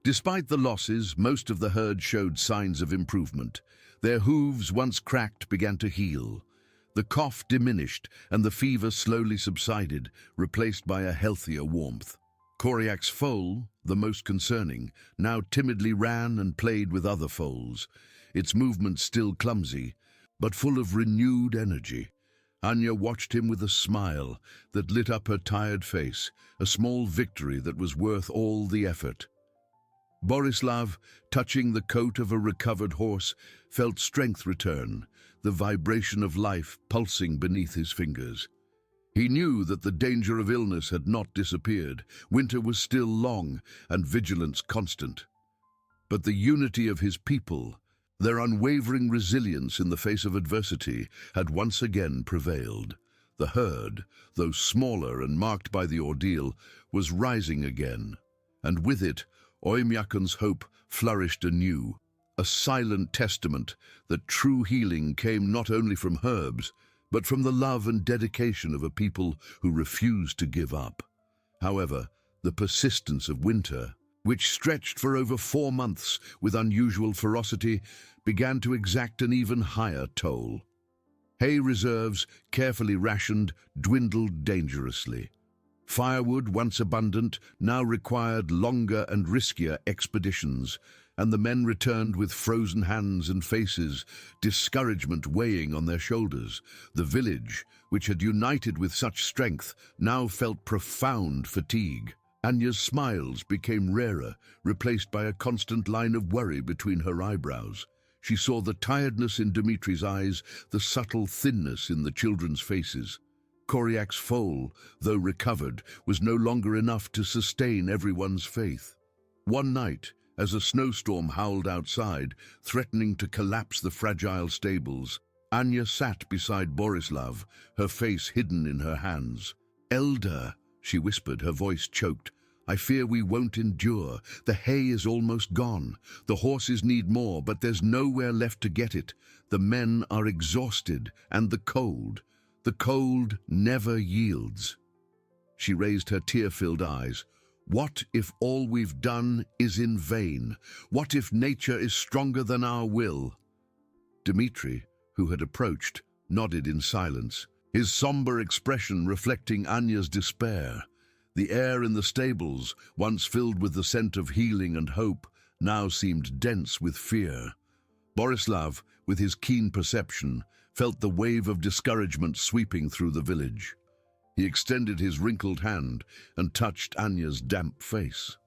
Despite the losses, most of the herd showed signs of improvement. Their hooves, once cracked, began to heal. The cough diminished, and the fever slowly subsided, replaced by a healthier warmth. Koryak's foal, the most concerning, now timidly ran and played with other foals, its movements still clumsy, but full of renewed energy. Anya watched him with a smile that lit up her tired face, a small victory that was worth all the effort. Borislav, touching the coat of a recovered horse, felt strength return, the vibration of life pulsing beneath his fingers. He knew that the danger of illness had not disappeared. Winter was still long and vigilance constant. But the unity of his people, their unwavering resilience in the face of adversity, had once again prevailed. The herd, though smaller and marked by the ordeal, was rising again, and with it, Oymyakun's hope flourished anew, a silent testament that true healing came not only from herbs, but from the love and dedication of a people who refused to give up. However, the persistence of winter, which stretched for over 4 months with unusual ferocity, began to exact an even higher toll. Hay reserves, carefully rationed, dwindled dangerously. Firewood, once abundant, now required longer and riskier expeditions, and the men returned with frozen hands and faces, discouragement weighing on their shoulders. The village, which had united with such strength, now felt profound fatigue. Anya's smiles became rarer, replaced by a constant line of worry between her eyebrows. She saw the tiredness in Dmitri's eyes, the subtle thinness in the children's faces. Koryak's foal, though recovered, was no longer enough to sustain everyone's faith. One night, as a snowstorm howled outside, threatening to collapse the fragile stables, Anya sat beside Borislav, her face hidden in her hands. "Elder," she whispered, her voice choked, "I fear we won't endure. The hay is almost gone. The horses need more, but there's nowhere left to get it. The men are exhausted, and the cold never yields." She raised her tear-filled eyes. "What if all we've done is in vain? What if nature is stronger than our will?" Dmitri, who had approached, nodded in silence, his somber expression reflecting Anya's despair. The air in the stables, once filled with the scent of healing and hope, now seemed dense with fear. Borislav, with his keen perception, felt the wave of discouragement sweeping through the village. He extended his wrinkled hand and touched Anya's damp face.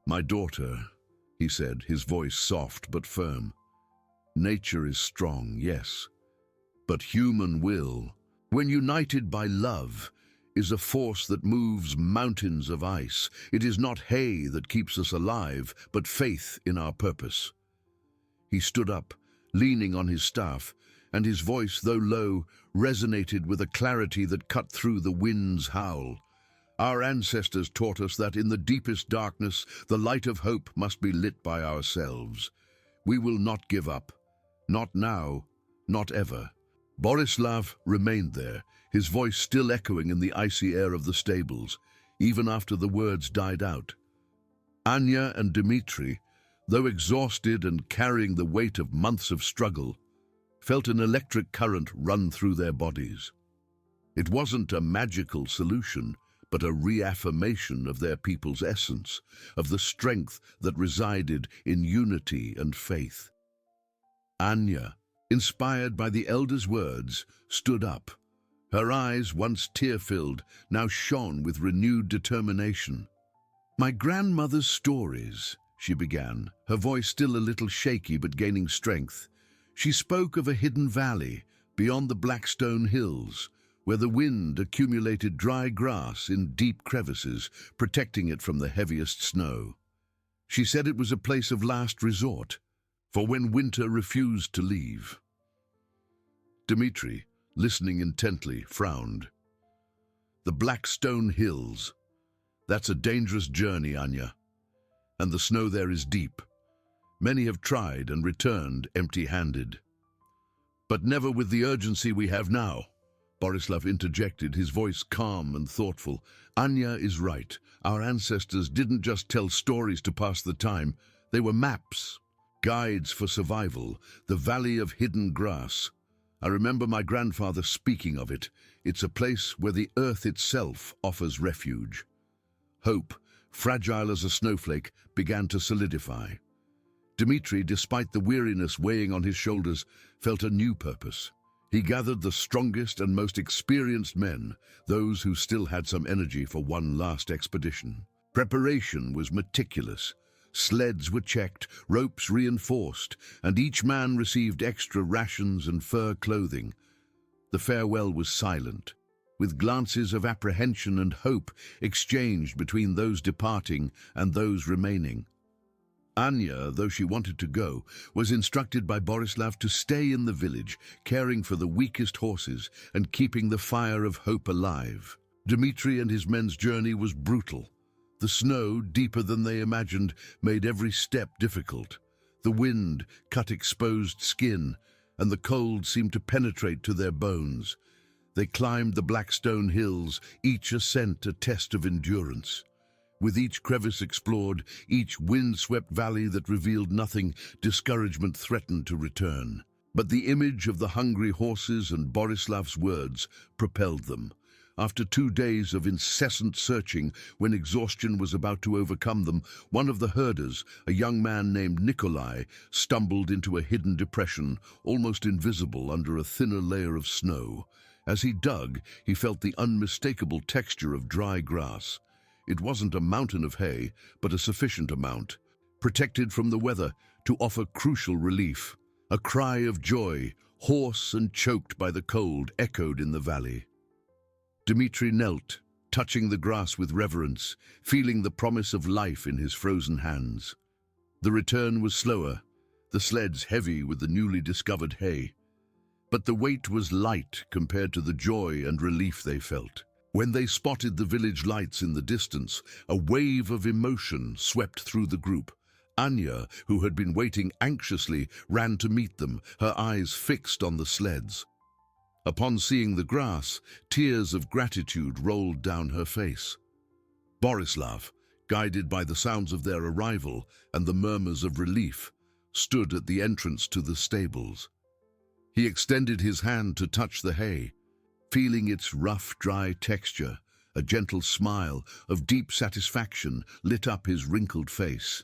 "My daughter," he said, his voice soft but firm. "Nature is strong, yes, but human will, when united by love, is a force that moves mountains of ice. It is not hay that keeps us alive, but faith in our purpose." He stood up, leaning on his staff, and his voice, though low, resonated with a clarity that cut through the wind's howl. "Our ancestors taught us that in the deepest darkness, the light of hope must be lit by ourselves. We will not give up. Not now, not ever." Borislav remained there, his voice still echoing in the icy air of the stables, even after the words died out. Anya and Dmitri, though exhausted and carrying the weight of months of struggle, felt an electric current run through their bodies. It wasn't a magical solution, but a reaffirmation of their people's essence, of the strength that resided in unity and faith. Anya, inspired by the elder's words, stood up. Her eyes, once tear-filled, now shone with renewed determination. "My grandmother's stories," she began, her voice still a little shaky but gaining strength. She spoke of a hidden valley beyond the Blackstone Hills, where the wind accumulated dry grass in deep crevices, protecting it from the heaviest snow. She said it was a place of last resort, for when winter refused to leave. Dmitri, listening intently, frowned. "The Blackstone Hills. That's a dangerous journey, Anya. And the snow there is deep. Many have tried and returned empty-handed." But never with the urgency we have now. Borislav interjected, his voice calm and thoughtful. Anya is right. Our ancestors didn't just tell stories to pass the time. They were maps, guides for survival, the Valley of Hidden Grass. I remember my grandfather speaking of it. It's a place where the earth itself offers refuge. Hope, fragile as a snowflake, began to solidify. Dmitri, despite the weariness weighing on his shoulders, felt a new purpose. He gathered the strongest and most experienced men, those who still had some energy for one last expedition. Preparation was meticulous. Sleds were checked, ropes reinforced, and each man received extra rations and fur clothing. The farewell was silent, with glances of apprehension and hope exchanged between those departing and those remaining. Anya, though she wanted to go, was instructed by Borislav to stay in the village, caring for the weakest horses and keeping the fire of hope alive. Dmitri and his men's journey was brutal. The snow, deeper than they imagined, made every step difficult. The wind cut exposed skin, and the cold seemed to penetrate to their bones. They climbed the black stone hills, each ascent a test of endurance. With each crevice explored, each wind-swept valley that revealed nothing, discouragement threatened to return. But the image of the hungry horses and Borislav's words propelled them. After 2 days of incessant searching, when exhaustion was about to overcome them, one of the herders, a young man named Nikolai, stumbled into a hidden depression, almost invisible under a thinner layer of snow. As he dug, he felt the unmistakable texture of dry grass. It wasn't a mountain of hay, but a sufficient amount, protected from the weather, to offer crucial relief. A cry of joy, hoarse and choked by the cold, echoed in the valley. Dmitri knelt, touching the grass with reverence, feeling the promise of life in his frozen hands. The return was slower, the sleds heavy with the newly discovered hay. But the weight was light compared to the joy and relief they felt. When they spotted the village lights in the distance, a wave of emotion swept through the group. Anya, who had been waiting anxiously, ran to meet them, her eyes fixed on the sleds. Upon seeing the grass, tears of gratitude rolled down her face. Borislav, guided by the sounds of their arrival and the murmurs of relief, stood at the entrance to the stables. He extended his hand to touch the hay. Feeling its rough, dry texture, a gentle smile of deep satisfaction lit up his wrinkled face.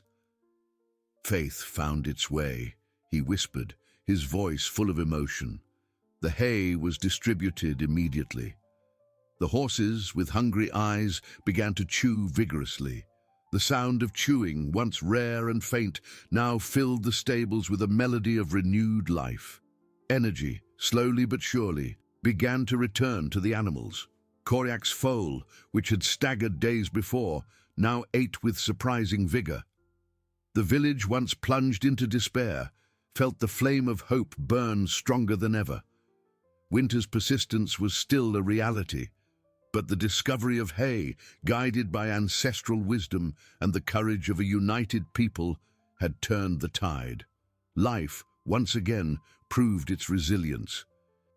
Faith found its way, he whispered, his voice full of emotion. The hay was distributed immediately. The horses, with hungry eyes, began to chew vigorously. The sound of chewing, once rare and faint, now filled the stables with a melody of renewed life. Energy, slowly but surely, began to return to the animals. Koryak's foal, which had staggered days before, now ate with surprising vigor. The village, once plunged into despair, felt the flame of hope burn stronger than ever. Winter's persistence was still a reality, but the discovery of hay, guided by ancestral wisdom and the courage of a united people, had turned the tide. Life, once again, proved its resilience.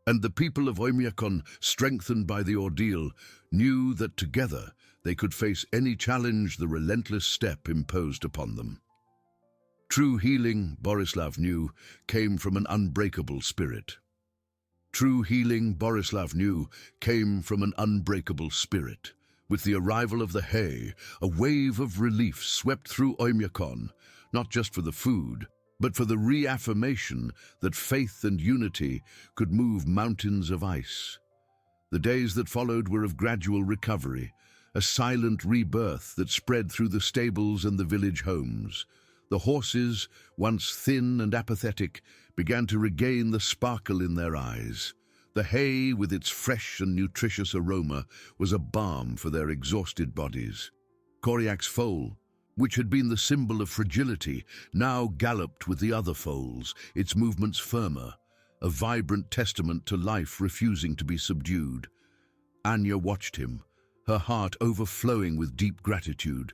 And the people of Oymyakon, strengthened by the ordeal, knew that together they could face any challenge the relentless step imposed upon them. True healing, Borislav knew, came from an unbreakable spirit. True healing, Borislav knew, came from an unbreakable spirit. With the arrival of the hay, a wave of relief swept through Oymyakon, not just for the food, but for the reaffirmation that faith and unity could move mountains of ice. The days that followed were of gradual recovery, a silent rebirth that spread through the stables and the village homes. The horses, once thin and apathetic, began to regain the sparkle in their eyes. The hay, with its fresh and nutritious aroma, was a balm for their exhausted bodies. Koryak's foal, which had been the symbol of fragility, now galloped with the other foals, its movements firmer, a vibrant testament to life refusing to be subdued. Anya watched him, her heart overflowing with deep gratitude.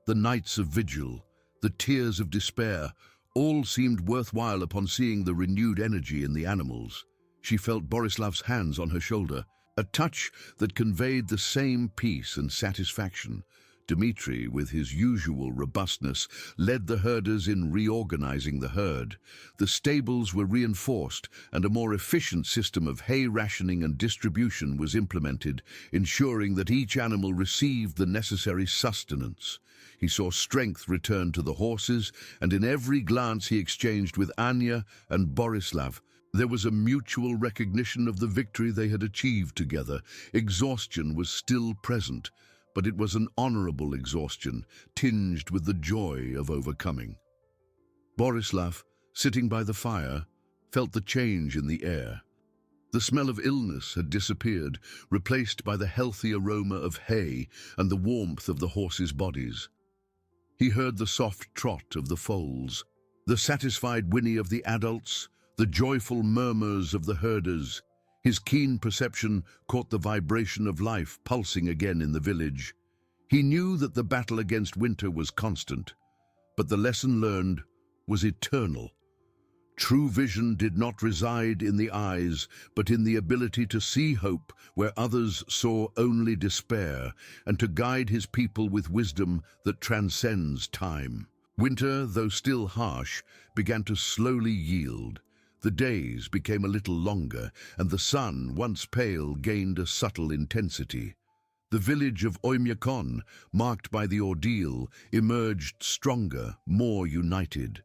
The nights of vigil, the tears of despair, All seemed worthwhile upon seeing the renewed energy in the animals. She felt Borislav's hands on her shoulder, a touch that conveyed the same peace and satisfaction. Dmitri, with his usual robustness, led the herders in reorganizing the herd. The stables were reinforced, and a more efficient system of hay rationing and distribution was implemented, ensuring that each animal received the necessary sustenance. He saw strength return to the horses, and in every glance he exchanged with Anya and Borislav, there was a mutual recognition of the victory they had achieved together. Exhaustion was still present, but it was an honorable exhaustion, tinged with the joy of overcoming. Borislav, sitting by the fire, felt the change in the air. The smell of illness had disappeared, replaced by the healthy aroma of hay and the warmth of the horses' bodies. He heard the soft trot of the foals, the satisfied whinny of the adults, the joyful murmurs of the herders. His keen perception caught the vibration of life pulsing again in the village. He knew that the battle against winter was constant, but the lesson learned was eternal. True vision did not reside in the eyes, but in the ability to see hope where others saw only despair, and to guide his people with wisdom that transcends time. Winter, though still harsh, began to slowly yield. The days became a little longer, and the sun, once pale, gained a subtle intensity. The village of Oymyakon, marked by the ordeal, emerged stronger, more united.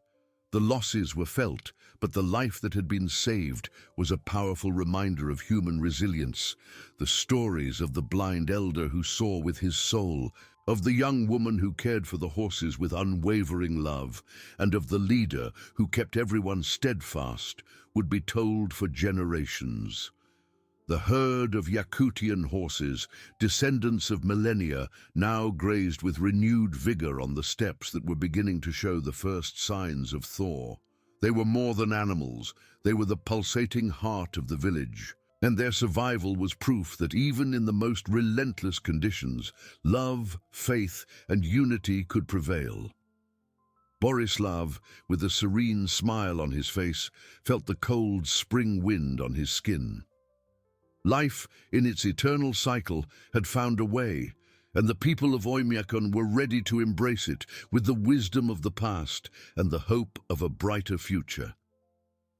The losses were felt, but the life that had been saved was a powerful reminder of human resilience. The stories of the blind elder who saw with his soul, of the young woman who cared for the horses with unwavering love, and of the leader who kept everyone steadfast, would be told for generations. The herd of Yakutian horses, descendants of millennia, now grazed with renewed vigor on the steppes that were beginning to show the first signs of thaw. They were more than animals, they were the pulsating heart of the village. And their survival was proof that even in the most relentless conditions, love, faith, and unity could prevail. Borislav, with a serene smile on his face, felt the cold spring wind on his skin. Life, in its eternal cycle, had found a way, and the people of Oymyakon were ready to embrace it with the wisdom of the past and the hope of a brighter future.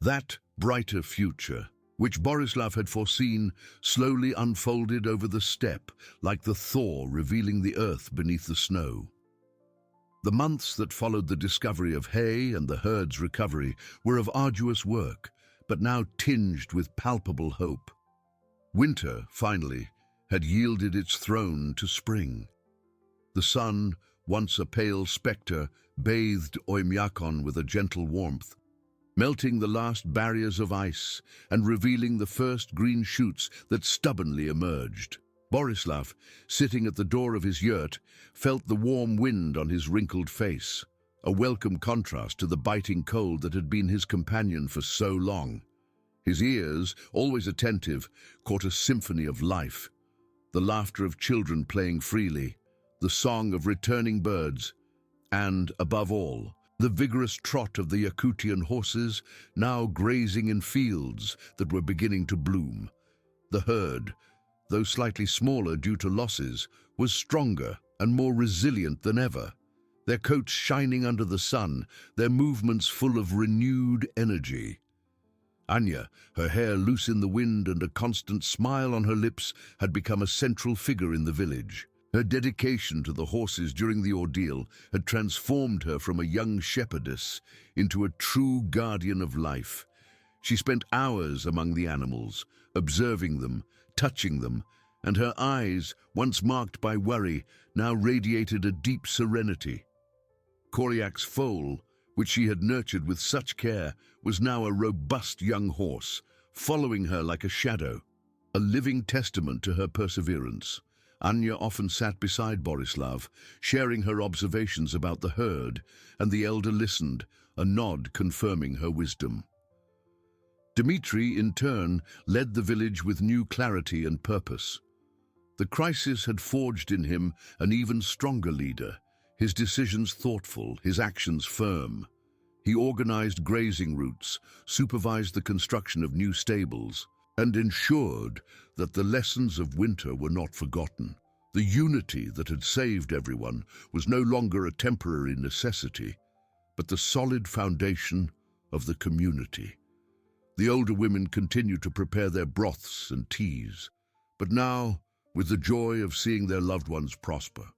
That brighter future, which Borislav had foreseen, slowly unfolded over the steppe, like the thaw revealing the earth beneath the snow. The months that followed the discovery of hay and the herd's recovery were of arduous work, but now tinged with palpable hope. Winter, finally, had yielded its throne to spring. The sun, once a pale spectre, bathed Oymyakon with a gentle warmth, melting the last barriers of ice and revealing the first green shoots that stubbornly emerged. Borislav, sitting at the door of his yurt, felt the warm wind on his wrinkled face, a welcome contrast to the biting cold that had been his companion for so long. His ears, always attentive, caught a symphony of life, the laughter of children playing freely, the song of returning birds, and, above all, the vigorous trot of the Yakutian horses now grazing in fields that were beginning to bloom. The herd, though slightly smaller due to losses, was stronger and more resilient than ever, their coats shining under the sun, their movements full of renewed energy. Anya, her hair loose in the wind and a constant smile on her lips, had become a central figure in the village. Her dedication to the horses during the ordeal had transformed her from a young shepherdess into a true guardian of life. She spent hours among the animals, observing them, touching them, and her eyes, once marked by worry, now radiated a deep serenity. Koryak's foal, which she had nurtured with such care, was now a robust young horse, following her like a shadow, a living testament to her perseverance. Anya often sat beside Borislav, sharing her observations about the herd, and the elder listened, a nod confirming her wisdom. Dmitri, in turn, led the village with new clarity and purpose. The crisis had forged in him an even stronger leader, his decisions thoughtful, his actions firm. He organized grazing routes, supervised the construction of new stables, and ensured that the lessons of winter were not forgotten. The unity that had saved everyone was no longer a temporary necessity, but the solid foundation of the community. The older women continued to prepare their broths and teas, but now with the joy of seeing their loved ones prosper.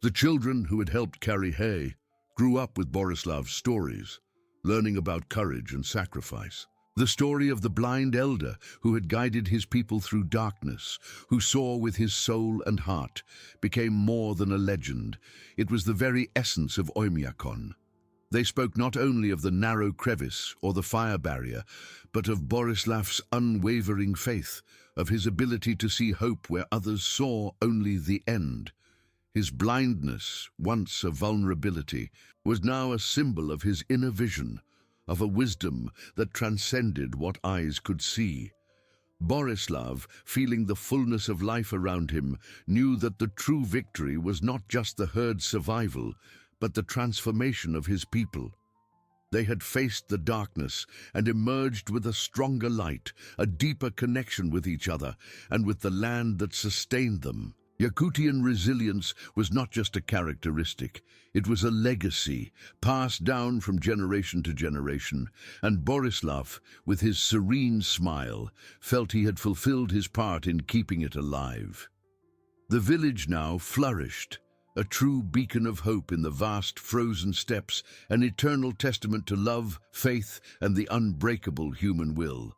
The children who had helped carry hay grew up with Borislav's stories, learning about courage and sacrifice. The story of the blind elder who had guided his people through darkness, who saw with his soul and heart, became more than a legend. It was the very essence of Oymyakon. They spoke not only of the narrow crevice or the fire barrier, but of Borislav's unwavering faith, of his ability to see hope where others saw only the end. His blindness, once a vulnerability, was now a symbol of his inner vision, of a wisdom that transcended what eyes could see. Borislav, feeling the fullness of life around him, knew that the true victory was not just the herd's survival, but the transformation of his people. They had faced the darkness and emerged with a stronger light, a deeper connection with each other and with the land that sustained them. Yakutian resilience was not just a characteristic, it was a legacy, passed down from generation to generation, and Borislav, with his serene smile, felt he had fulfilled his part in keeping it alive. The village now flourished, a true beacon of hope in the vast frozen steppes, an eternal testament to love, faith, and the unbreakable human will.